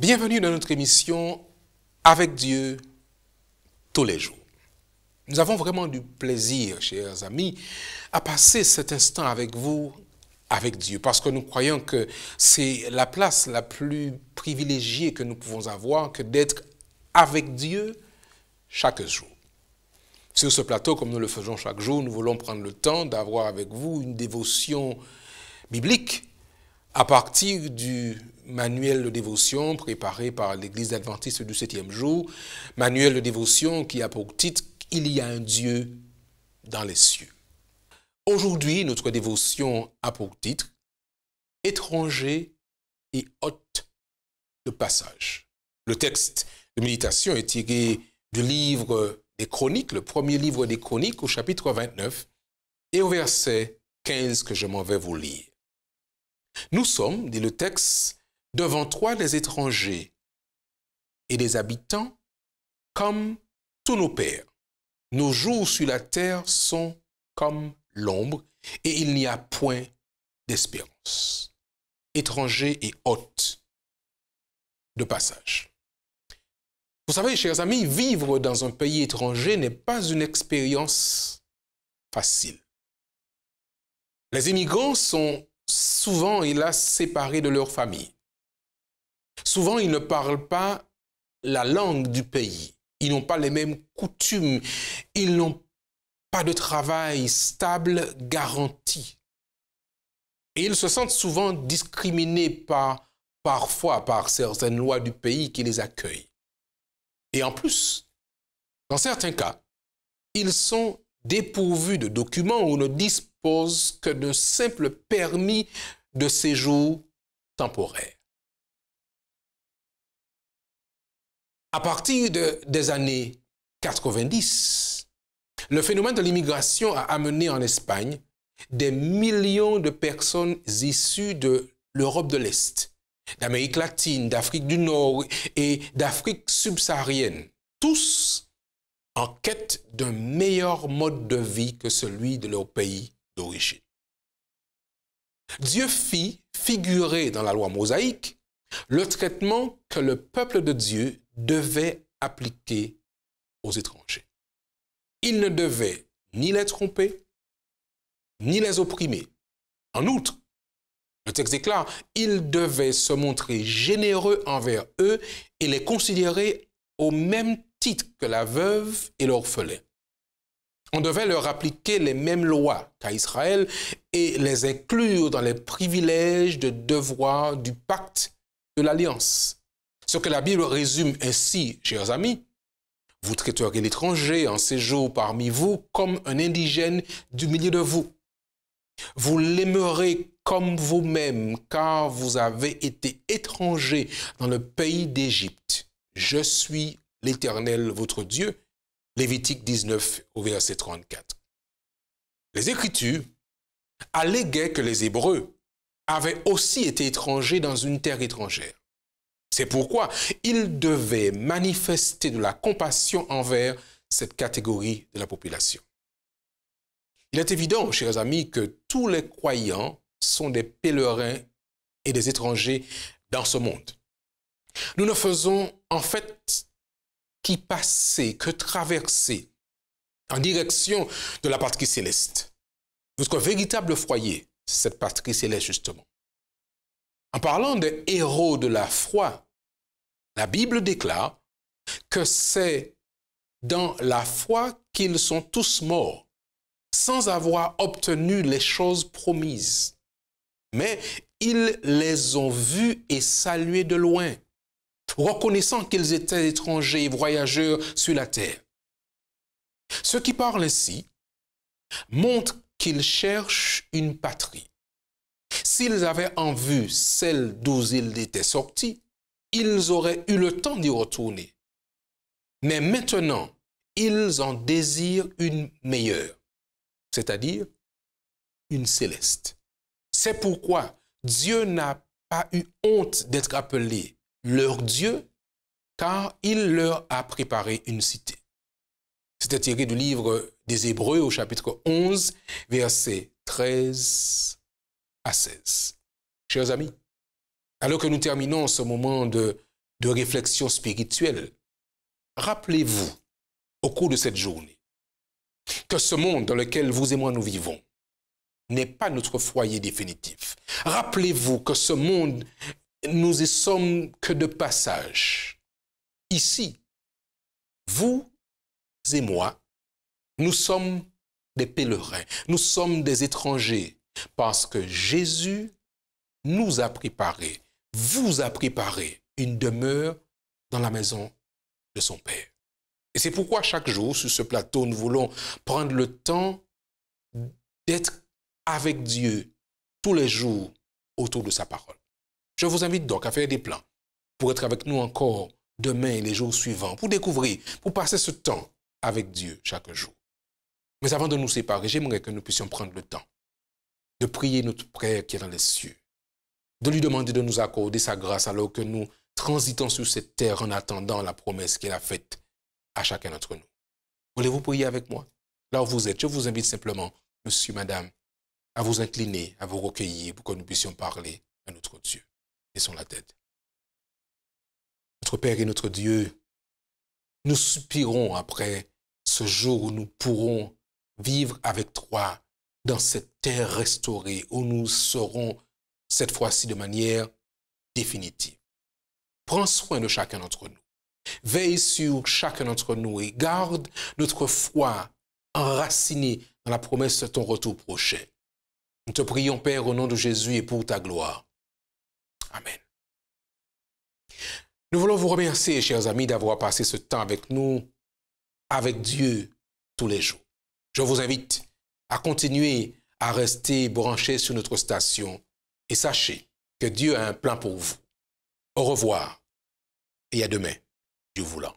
Bienvenue dans notre émission Avec Dieu tous les jours. Nous avons vraiment du plaisir, chers amis, à passer cet instant avec vous, avec Dieu, parce que nous croyons que c'est la place la plus privilégiée que nous pouvons avoir que d'être avec Dieu chaque jour. Sur ce plateau, comme nous le faisons chaque jour, nous voulons prendre le temps d'avoir avec vous une dévotion biblique à partir du manuel de dévotion préparé par l'Église adventiste du 7e jour, manuel de dévotion qui a pour titre « Il y a un Dieu dans les cieux ». Aujourd'hui, notre dévotion a pour titre « Étranger et hôte de passage ». Le texte de méditation est tiré du livre des Chroniques, le premier livre des Chroniques au chapitre 29 et au verset 15 que je m'en vais vous lire. Nous sommes, dit le texte, devant toi des étrangers et des habitants comme tous nos pères. Nos jours sur la terre sont comme l'ombre et il n'y a point d'espérance. Étrangers et hôtes de passage. Vous savez, chers amis, vivre dans un pays étranger n'est pas une expérience facile. Les immigrants sont souvent, hélas, séparés de leur famille. Souvent, ils ne parlent pas la langue du pays. Ils n'ont pas les mêmes coutumes. Ils n'ont pas de travail stable garanti. Et ils se sentent souvent discriminés parfois par certaines lois du pays qui les accueillent. Et en plus, dans certains cas, ils sont dépourvus de documents ou ne disposent que de simples permis de séjour temporaire. À partir des années 90, le phénomène de l'immigration a amené en Espagne des millions de personnes issues de l'Europe de l'Est, d'Amérique latine, d'Afrique du Nord et d'Afrique subsaharienne, tous en quête d'un meilleur mode de vie que celui de leur pays d'origine. Dieu fit figurer dans la loi mosaïque le traitement que le peuple de Dieu devait appliquer aux étrangers. Il ne devait ni les tromper, ni les opprimer. En outre, le texte déclare, il devait se montrer généreux envers eux et les considérer au même titre que la veuve et l'orphelin. On devait leur appliquer les mêmes lois qu'à Israël et les inclure dans les privilèges de devoir du pacte de l'alliance. Ce que la Bible résume ainsi, chers amis, vous traiterez l'étranger en séjour parmi vous comme un indigène du milieu de vous. Vous l'aimerez comme vous-même, car vous avez été étrangers dans le pays d'Égypte. Je suis l'Éternel, votre Dieu. Lévitique 19 au verset 34. Les Écritures alléguaient que les Hébreux avaient aussi été étrangers dans une terre étrangère. C'est pourquoi ils devaient manifester de la compassion envers cette catégorie de la population. Il est évident, chers amis, que tous les croyants sont des pèlerins et des étrangers dans ce monde. Nous ne faisons en fait qu'y passer, que traverser en direction de la patrie céleste. Notre véritable foyer, c'est cette patrie céleste justement. En parlant des héros de la foi, la Bible déclare que c'est dans la foi qu'ils sont tous morts, sans avoir obtenu les choses promises. Mais ils les ont vus et salués de loin, reconnaissant qu'ils étaient étrangers et voyageurs sur la terre. Ceux qui parlent ainsi montrent qu'ils cherchent une patrie. S'ils avaient en vue celle d'où ils étaient sortis, ils auraient eu le temps d'y retourner. Mais maintenant, ils en désirent une meilleure, c'est-à-dire une céleste. C'est pourquoi Dieu n'a pas eu honte d'être appelé leur Dieu, car il leur a préparé une cité. C'était tiré du livre des Hébreux au chapitre 11, versets 13 à 16. Chers amis, alors que nous terminons ce moment de de réflexion spirituelle. Rappelez-vous, au cours de cette journée, que ce monde dans lequel vous et moi nous vivons n'est pas notre foyer définitif. Rappelez-vous que ce monde, nous y sommes que de passage. Ici, vous et moi, nous sommes des pèlerins, nous sommes des étrangers, parce que Jésus nous a préparé, vous a préparé une demeure dans la maison de son Père. Et c'est pourquoi chaque jour, sur ce plateau, nous voulons prendre le temps d'être avec Dieu tous les jours autour de sa parole. Je vous invite donc à faire des plans pour être avec nous encore demain et les jours suivants, pour découvrir, pour passer ce temps avec Dieu chaque jour. Mais avant de nous séparer, j'aimerais que nous puissions prendre le temps de prier notre Père qui est dans les cieux, de lui demander de nous accorder sa grâce alors que nous transitons sur cette terre en attendant la promesse qu'il a faite à chacun d'entre nous. Voulez-vous prier avec moi? Là où vous êtes, je vous invite simplement, monsieur, madame, à vous incliner, à vous recueillir pour que nous puissions parler à notre Dieu. Laissons la tête. Notre Père et notre Dieu, nous soupirons après ce jour où nous pourrons vivre avec toi dans cette terre restaurée, où nous serons cette fois-ci de manière définitive. Prends soin de chacun d'entre nous. Veille sur chacun d'entre nous et garde notre foi enracinée dans la promesse de ton retour prochain. Nous te prions, Père, au nom de Jésus et pour ta gloire. Amen. Nous voulons vous remercier, chers amis, d'avoir passé ce temps avec nous, avec Dieu, tous les jours. Je vous invite à continuer à rester branchés sur notre station et sachez que Dieu a un plan pour vous. Au revoir et à demain, Dieu voulant.